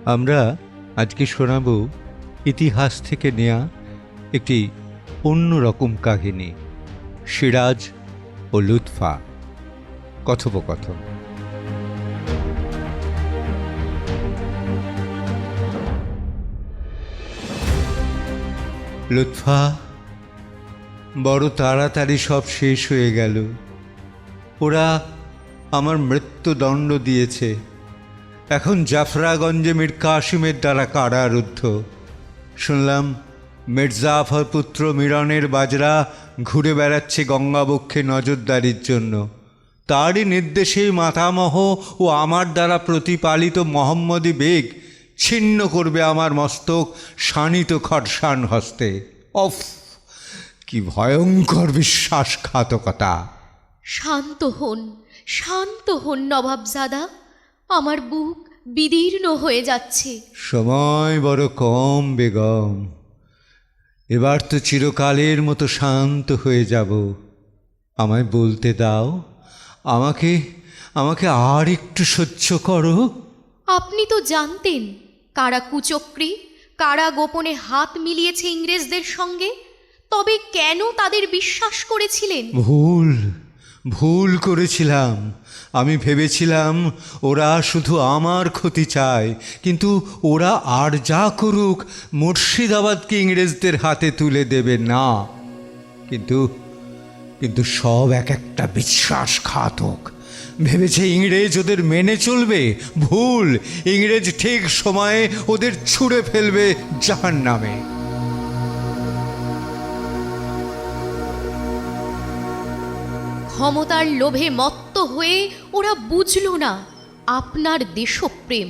আমরা আজকে শোনাব ইতিহাস থেকে নেয়া একটি অন্যরকম কাহিনী, সিরাজ ও লুৎফা। কথোপকথন। লুৎফা, বড় তাড়াতাড়ি সব শেষ হয়ে গেল। ওরা আমার মৃত্যুদণ্ড দিয়েছে। এখন জাফরাগঞ্জে মীর কাসিমের দ্বারা কারারুদ্ধ। শুনলাম মির্জাফর পুত্র মিরনের বাজরা ঘুরে বেড়াচ্ছে গঙ্গাবক্ষে নজরদারির জন্য। তারই নির্দেশেই মাতামহ ও আমার দ্বারা প্রতিপালিত মোহাম্মদী বেগ ছিন্ন করবে আমার মস্তক শানিত খরসান হস্তে। অফ, কি ভয়ঙ্কর বিশ্বাসঘাতকতা! শান্ত হন নবাবজাদা, আমার বুক বিদীর্ণ হয়ে যাচ্ছে। সময় বড় কম বেগম, এবার তো চিরকালের মতো শান্ত হয়ে যাব। আমায় বলতে দাও, আমাকে আর একটু সহ্য করো। আপনি তো জানতেন কারা কুচক্রী, কারা গোপনে হাত মিলিয়েছে ইংরেজদের সঙ্গে, তবে কেন তাদের বিশ্বাস করেছিলেন? ভুল করেছিলাম। আমি ভেবেছিলাম ওরা শুধু আমার ক্ষতি চায়, কিন্তু ওরা আর যা করুক মুর্শিদাবাদকে ইংরেজদের হাতে তুলে দেবে না। কিন্তু সব এক একটা বিশ্বাসঘাতক। ভেবেছে ইংরেজ ওদের মেনে চলবে। ভুল। ইংরেজ ঠিক সময়ে ওদের ছুঁড়ে ফেলবে জাহান্নামে। ক্ষমতার লোভে মত্ত হয়ে ওরা বুঝল না আপনার দেশপ্রেম।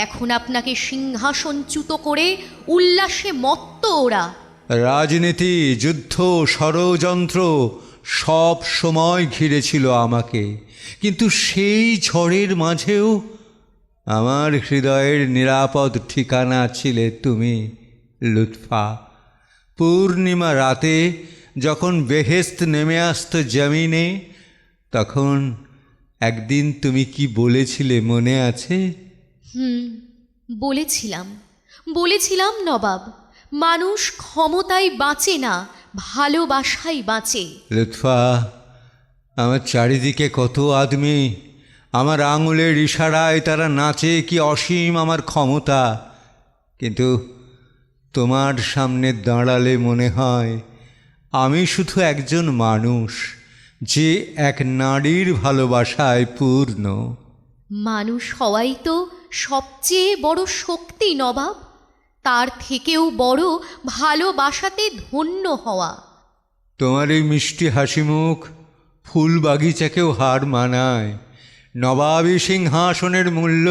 এখন আপনাকে সিংহাসনচ্যুত করে উল্লাসে মত্ত ওরা। রাজনীতি, যুদ্ধ, ষড়যন্ত্র সব সময় ঘিরেছিল আমাকে, কিন্তু সেই ঝড়ের মাঝেও আমার হৃদয়ের নিরাপদ ঠিকানা ছিলে তুমি, লুৎফা। পূর্ণিমা রাতে যখন বেহেশত নেমে আসত জমিনে, তখন একদিন তুমি কি বলেছিলে মনে আছে? বলেছিলাম নবাব, মানুষ ক্ষমতায় বাঁচে না, ভালোবাসায় বাঁচে। লুৎফা, আমার চারিদিকে কত আদমি, আমার আঙুলের ইশারায় তারা নাচে কি অসীম আমার ক্ষমতা। কিন্তু তোমার সামনে দাঁড়ালে মনে হয় আমি শুধু একজন মানুষ, যে এক নারীর ভালোবাসায় পূর্ণ। মানুষ হওয়াই তো সবচেয়ে বড় শক্তি নবাব, তার থেকেও বড় ভালোবাসাতে ধন্য হওয়া। তোমার এই মিষ্টি হাসি মুখ ফুল বাগিচাকেও হার মানায়। নবাবী সিংহাসনের মূল্য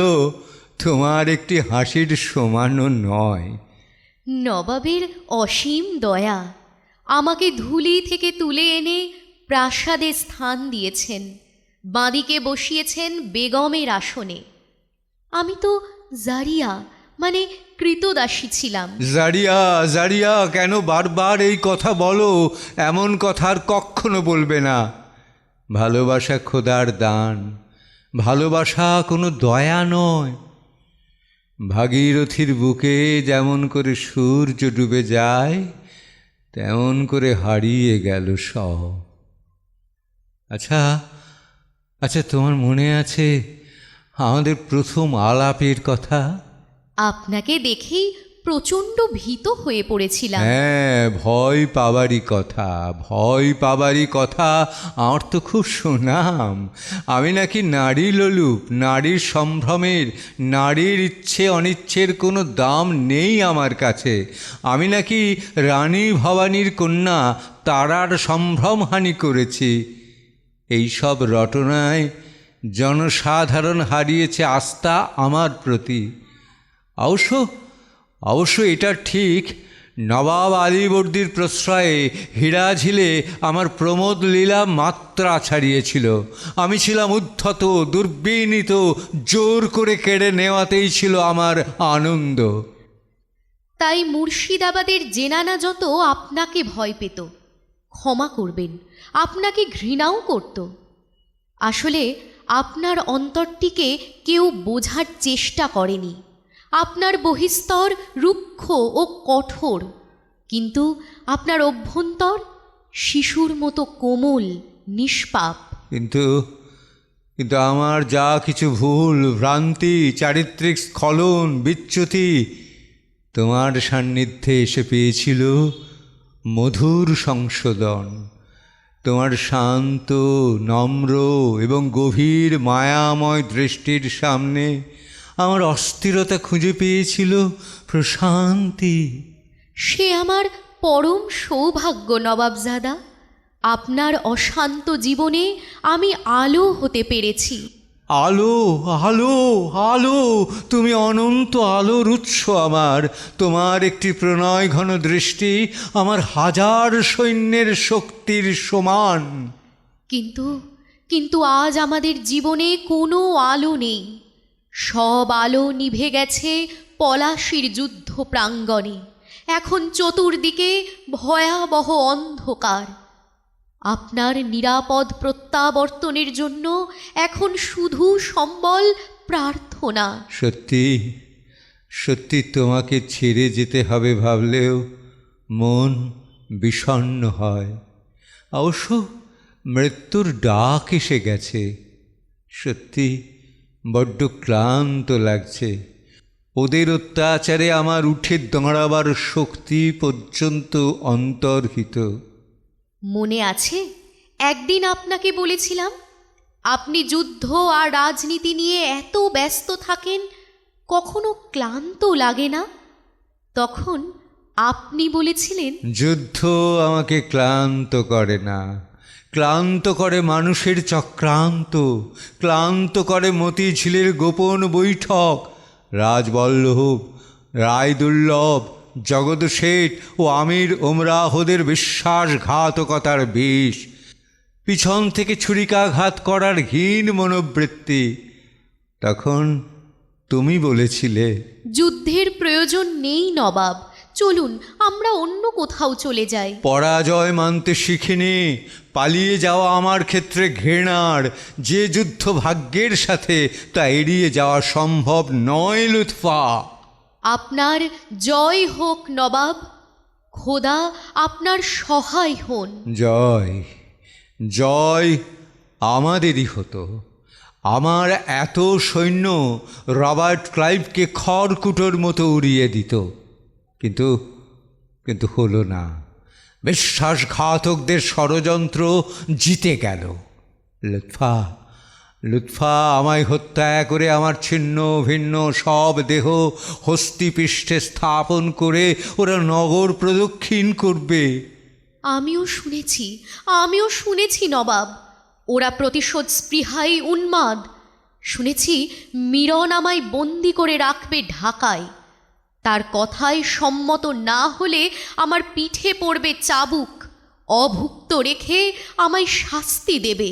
তোমার একটি হাসির সমানও নয়। নবাবের অসীম দয়া আমাকে ধুলি থেকে তুলে এনে প্রাসাদে স্থান দিয়েছেন, বাঁদিকে বসিয়েছেন বেগমের আসনে। আমি তো জারিয়া মানে কৃতদাসী ছিলাম। জারিয়া কেন বারবার এই কথা বলো? এমন কথা আর কখনো বলবে না। ভালোবাসা খোদার দান, ভালোবাসা কোনো দয়া নয়। ভাগীরথীর বুকে যেমন করে সূর্য ডুবে যায়, তেমন করে হারিয়ে গেল সব। আচ্ছা, তোমার মনে আছে আমাদের প্রথম আলাপের কথা? আপনাকে দেখেই প্রচণ্ড ভীত হয়ে পড়েছিলাম। হ্যাঁ, ভয় পাবারই কথা। আমার তো খুব সুনাম। আমি নাকি নারী লোলুপ, নারীর সম্ভ্রমের, নারীর ইচ্ছে অনিচ্ছের কোনো দাম নেই আমার কাছে। আমি নাকি রানী ভবানীর কন্যা তারার সম্ভ্রমহানি করেছি। এইসব রটনায় জনসাধারণ হারিয়েছে আস্থা আমার প্রতি। অবশ্য এটা ঠিক, নবাব আলীবর্দীর প্রশ্রয়ে হীরাঝিলে আমার প্রমোদ লীলা মাত্রা ছাড়িয়েছিল। আমি ছিলাম উদ্ধত, দুর্বিনীত, জোর করে কেড়ে নেওয়াতেই ছিল আমার আনন্দ। তাই মুর্শিদাবাদের জেনানা যত আপনাকে ভয় পেত, ক্ষমা করবেন, আপনাকে ঘৃণাও করত। আসলে আপনার অন্তরটিকে কেউ বোঝার চেষ্টা করেনি। আপনার বহিস্তর রুক্ষ ও কঠোর, কিন্তু আপনার অভ্যন্তর শিশুর মতো কোমল, নিষ্পাপ। কিন্তু কিন্তু আমার যা কিছু ভুল ভ্রান্তি, চারিত্রিক স্খলন, বিচ্যুতি তোমার সান্নিধ্যে এসে পেয়েছিল মধুর সংশোধন। তোমার শান্ত, নম্র এবং গভীর মায়াময় দৃষ্টির সামনে আমার অস্থিরতা খুঁজে পেয়েছিল প্রশান্তি। সে আমার পরম সৌভাগ্য নবাবজাদা। আপনার অশান্ত জীবনে আমি আলো হতে পেরেছি। আলো, আলো, আলো, তুমি অনন্ত আলোর উৎস আমার। তোমার একটি প্রণয় ঘন দৃষ্টি আমার হাজার সৈন্যের শক্তির সমান। কিন্তু আজ আমাদের জীবনে কোনো আলো নেই। সব আলো নিভে গেছে পলাশির যুদ্ধ প্রাঙ্গণে। এখন চতুর্দিকে ভয়াবহ অন্ধকার। আপনার নিরাপদ প্রত্যাবর্তনের জন্য এখন শুধু সম্বল প্রার্থনা। সত্যি সত্যি তোমাকে ছেড়ে যেতে হবে ভাবলেও মন বিষণ্ণ হয়। অবশ্য মৃত্যুর ডাক এসে গেছে। সত্যি বড্ড ক্লান্ত লাগছে। ওদের অত্যাচারে আমার উঠে দাঁড়াবার শক্তি পর্যন্ত অন্তর্হিত। মনে আছে একদিন আপনাকে বলেছিলাম, আপনি যুদ্ধ আর রাজনীতি নিয়ে এত ব্যস্ত থাকেন, কখনো ক্লান্ত লাগে না? তখন আপনি বলেছিলেন, যুদ্ধ আমাকে ক্লান্ত করে না, ক্লান্ত করে মানুষের চক্রান্ত, ক্লান্ত করে মতিঝিলের গোপন বৈঠক, রাজবল্লভ, রায়দুর্লভ, জগৎ শেঠ ও আমির ওমরাহদের বিশ্বাসঘাতকতার বিষ, পিছন থেকে ছুরিকাঘাত করার হীন মনোবৃত্তি। তখন তুমি বলেছিলে, যুদ্ধের প্রয়োজন নেই নবাব, চলুন আমরা অন্য কোথাও চলে যাই। পরাজয় মানতে শিখিনি, পালিয়ে যাওয়া আমার ক্ষেত্রে ঘৃণার। যে যুদ্ধ ভাগ্যের সাথে, তা এড়িয়ে যাওয়া সম্ভব নয় লুৎফা। আপনার জয় হোক নবাব, খোদা আপনার সহায় হন। জয় জয় আমাদেরই হতো। আমার এত সৈন্য রবার্ট ক্লাইভকে খড়কুটোর মতো উড়িয়ে দিত, কিন্তু কিন্তু হলো না। বিশ্বাসঘাতকদের ষড়যন্ত্র জিতে গেল। লুৎফা লুৎফা আমায় হত্যা করে আমার ছিন্ন ভিন্ন সব দেহ হস্তিপৃষ্ঠে স্থাপন করে ওরা নগর প্রদক্ষিণ করবে। আমিও শুনেছি নবাব, ওরা প্রতিশোধ স্পৃহায় উন্মাদ। শুনেছি মিরন আমায় বন্দি করে রাখবে ঢাকায়। তার কথায় সম্মত না হলে আমার পিঠে পড়বে চাবুক, অভুক্ত রেখে আমায় শাস্তি দেবে।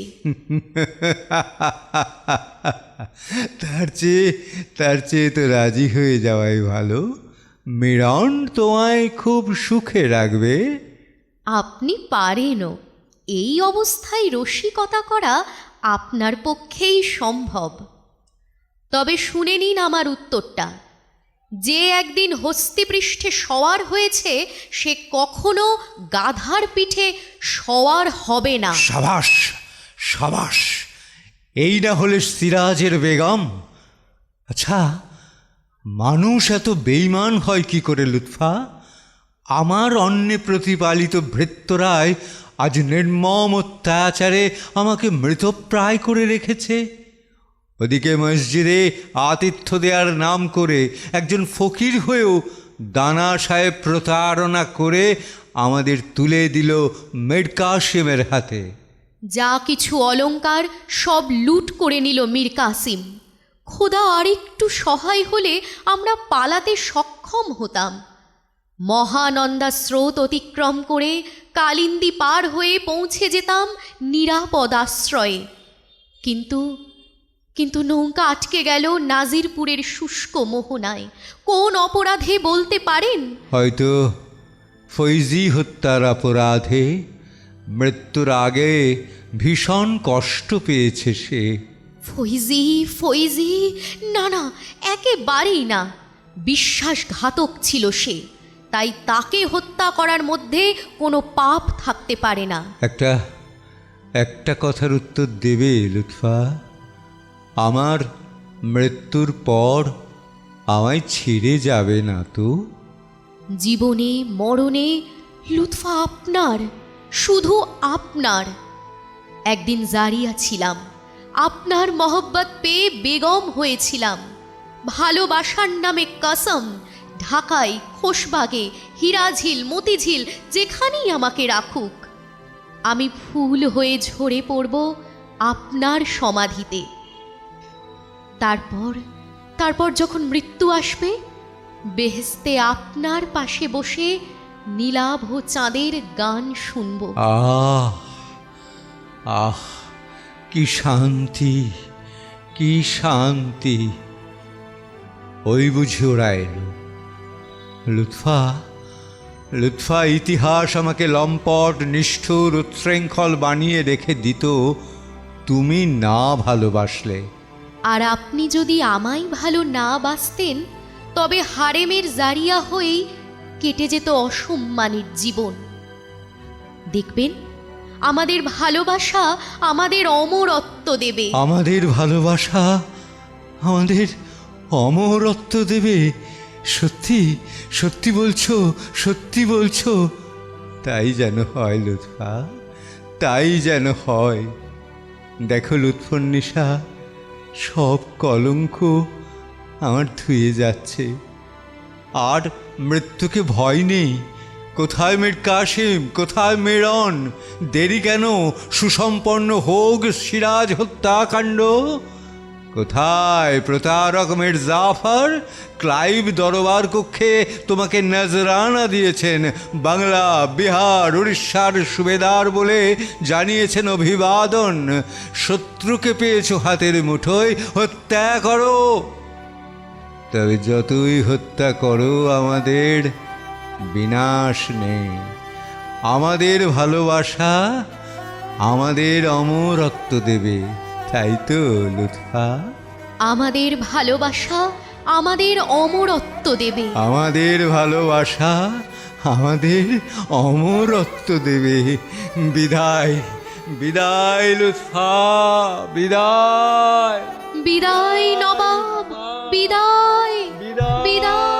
তার চেয়ে তো রাজি হয়ে যাওয়াই ভালো। মিরন তোমায় খুব সুখে রাখবে। আপনি পারেনও। এই অবস্থায় রসিকতা করা আপনার পক্ষেই সম্ভব। তবে শুনে নিন আমার উত্তরটা। যে একদিন হস্তিপৃষ্ঠে সওয়ার হয়েছে, সে কখনো গাধার পিঠে সওয়ার হবে না। সাবাস সাবাস, এই না হলে সিরাজের বেগম। আচ্ছা, মানুষ এত বেইমান হয় কি করে লুৎফা? আমার অন্নে প্রতিপালিত ভৃত্যরাই আজ নির্মম অত্যাচারে আমাকে মৃতপ্রায় করে রেখেছে। ওদিকে মসজিদে আতিথ্য দেওয়ার নাম করে একজন ফকির হয়েও দানা সাহেব প্রতারণা করে আমাদের তুলে দিল মীর কাসিমের হাতে। যা কিছু অলংকার সব লুট করে নিল মীর কাসিম। খোদা আরেকটু সহায় হলে আমরা পালাতে সক্ষম হতাম। মহানন্দা স্রোত অতিক্রম করে কালিন্দী পার হয়ে পৌঁছে যেতাম নিরাপদ আশ্রয়ে। কিন্তু নৌকা আটকে গেল নাজিরপুরের শুষ্ক মোহনায়। কোন অপরাধে বলতে পারেন? হয়তো ফৈজি হত্যার অপরাধে। মৃত্যুর আগে ভীষণ কষ্ট পেয়েছে সে। ফৈজি না, একেবারেই না। বিশ্বাসঘাতক ছিল সে, তাই তাকে হত্যা করার মধ্যে কোনো পাপ থাকতে পারে না। একটা কথার উত্তর দেবে লুৎফা? আমার মৃত্যুর পর আমায় ছেড়ে যাবে না তো? জীবনে মরণে লুৎফা আপনার, শুধু আপনার। একদিন জারিয়া ছিলাম, আপনার মহব্বত পেয়ে বেগম হয়েছিলাম। ভালোবাসার নামে কসম, ঢাকায়, খোশবাগে, হীরাঝিল, মতিঝিল, যেখানেই আমাকে রাখুক, আমি ফুল হয়ে ঝরে পড়ব আপনার সমাধিতে। তারপর যখন মৃত্যু আসবে, বেহেশতে আপনার পাশে বসে নীলাভ চাঁদের গান শুনব। আহ আহ, কি শান্তি, কি শান্তি! ওই বুঝি ওরা এলো। লুৎফা, লুৎফা, ইতিহাস আমাকে লম্পট, নিষ্ঠুর, উচ্ছৃঙ্খল বানিয়ে রেখে দিত তুমি না ভালোবাসলে। আর আপনি যদি আমায় ভালো না বাসতেন, তবে হারেমের জারিয়া হয়েই কেটে যেত অসম্মানের জীবন। দেখবেন, আমাদের ভালোবাসা আমাদের অমরত্ব দেবে। আমাদের ভালোবাসা আমাদের অমরত্ব দেবে? সত্যি সত্যি বলছো? সত্যি বলছো? তাই যেন হয় লুৎফা, তাই যেন হয়। দেখো লুৎফুন্নিসা, সব কলঙ্ক আমার ধুয়ে যাচ্ছে। আর মৃত্যুকে ভয় নেই। কোথায় মীর কাসিম, কোথায় মিরন? দেরি কেন? সুসম্পন্ন হোক সিরাজ হত্যাকাণ্ড। কোথায় প্রতারক মীর জাফর? ক্লাইভ দরবার কক্ষে তোমাকে নজরানা দিয়েছেন, বাংলা, বিহার, উড়িষ্যার সুবেদার বলে জানিয়েছেন অভিবাদন। শত্রুকে পেয়েছ হাতের মুঠোয়, হত্যা করো। তবে যতই হত্যা করো, আমাদের বিনাশ নেই। আমাদের ভালোবাসা আমাদের অমরত্ব দেবে, তাই তো লুৎফা? আমাদের ভালোবাসা আমাদের অমরত্ব দেবে। আমাদের ভালোবাসা আমাদের অমরত্ব দেবে। বিদায়, বিদায় লুৎফা, বিদায়। বিদায় নবাব, বিদায়, বিদায়, বিদায়।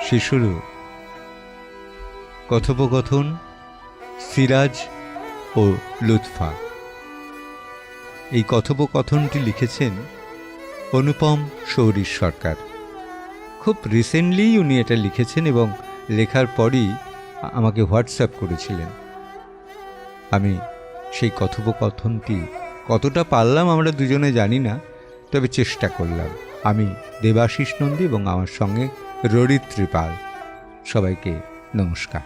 শেষ হলো কথোপকথন সিরাজ ও লুৎফা। এই কথোপকথনটি লিখেছেন অনুপম শৌরীর সরকার। খুব রিসেন্টলি উনি এটা লিখেছেন এবং লেখার পরই আমাকে হোয়াটসঅ্যাপ করেছিলেন। আমি সেই কথোপকথনটি কতটা পারলাম আমরা দুজনে জানি না, তবে চেষ্টা করলাম। আমি দেবাশিস নন্দী এবং আমার সঙ্গে রোরিত ত্রিপাল। সবাইকে নমস্কার।